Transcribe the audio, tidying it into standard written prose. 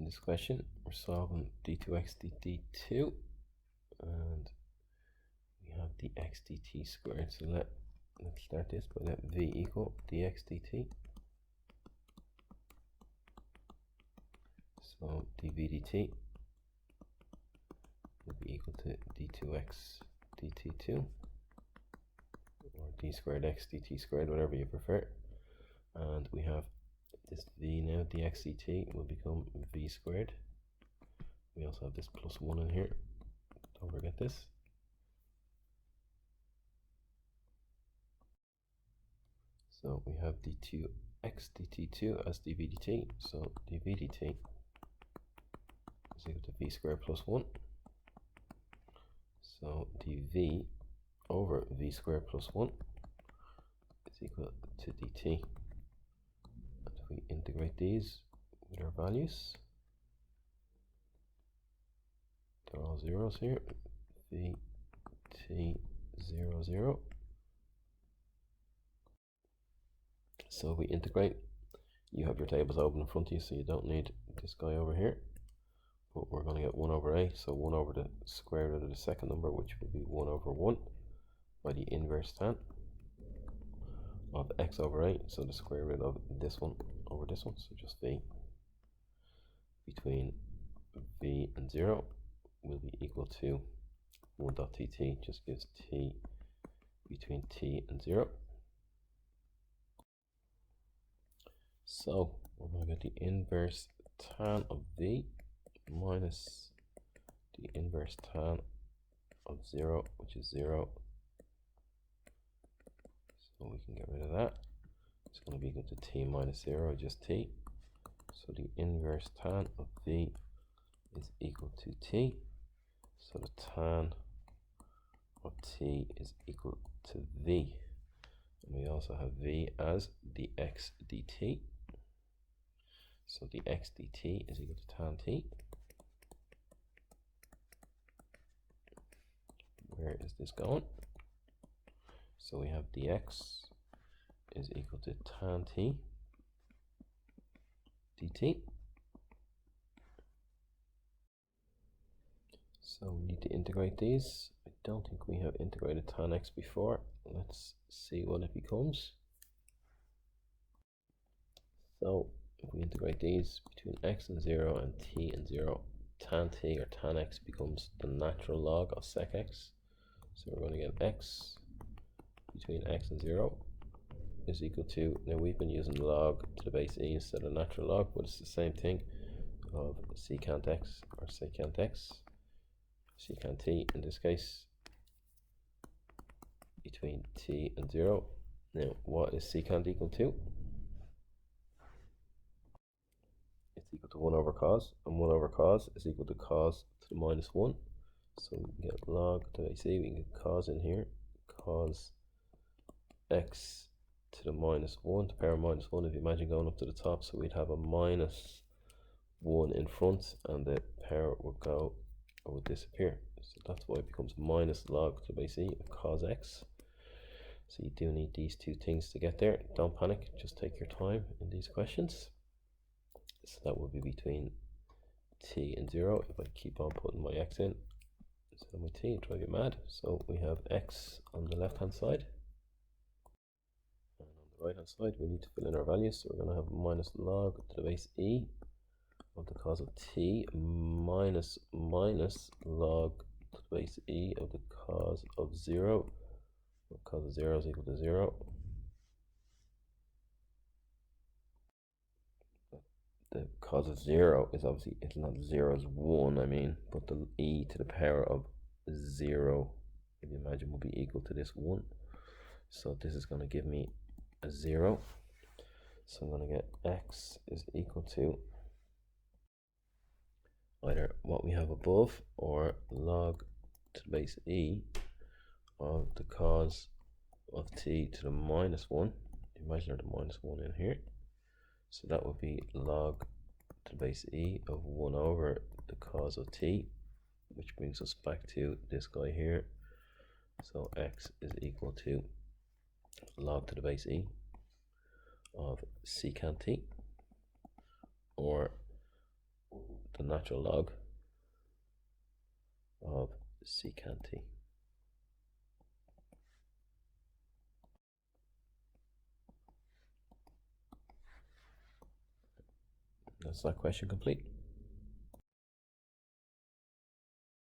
In this question, we're solving d2x dt2, and we have the x dt squared. So let's start this by let v equal dx dt. So dv dt will be equal to d2x dt2, or d squared x dt squared, whatever you prefer. And we have this v now, dx dt will become v squared. We also have this plus 1 in here, don't forget this. So we have d2x dt2 as dv dt, so dv dt is equal to v squared plus 1. So dv over v squared plus 1 is equal to dt. And if we integrate these with our values, they're all zeros here, v t 0 0. So if we integrate, you have your tables open in front of you, so you don't need this guy over here. But we're going to get 1 over a, so 1 over the square root of the second number, which will be 1 over 1 by the inverse tan of x over a, so the square root of this one over this one, so just v between v and 0 will be equal to 1 dot tt, just gives t between t and 0. So we're going to get the inverse tan of v minus the inverse tan of 0, which is 0. So we can get rid of that. It's going to be equal to t minus 0, just t. So the inverse tan of v is equal to t. So the tan of t is equal to v. And we also have v as dx dt. So the x dt is equal to tan t. Where is this going? So we have dx is equal to tan t dt. So we need to integrate these. I don't think we have integrated tan x before. Let's see what it becomes. So if we integrate these between x and 0 and t and 0, tan t or tan x becomes the natural log of sec x. So we're going to get x between x and 0 is equal to, now we've been using log to the base e instead of natural log, but it's the same thing, of secant x or secant x, secant t in this case, between t and 0. Now what is secant equal to? It's equal to 1 over cos, and 1 over cos is equal to cos to the minus 1. So we can get log to base e, we can get cos in here, cos x to the minus 1, to power minus 1, if you imagine going up to the top, so we'd have a minus 1 in front, and the power would go, or would disappear. So that's why it becomes minus log to the base e of cos x. So you do need these two things to get there. Don't panic, just take your time in these questions. So that will be between t and 0. If I keep on putting my x in instead of my t, it'll drive you mad. So we have x on the left hand side, and on the right hand side we need to fill in our values. So we're going to have minus log to the base e of the cos of t minus log to the base e of the cos of 0. Well, cos of 0 is equal to 0. The cos of 0 is obviously, it's not 0 is 1, I mean, but the e to the power of 0, if you imagine, will be equal to this 1. So this is going to give me a 0. So I'm going to get x is equal to either what we have above or log to the base e of the cos of t to the minus 1. Imagine the minus 1 in here. So that would be log to the base e of 1 over the cos of t, which brings us back to this guy here. So x is equal to log to the base e of secant t, or natural log of secant t. That's that question complete.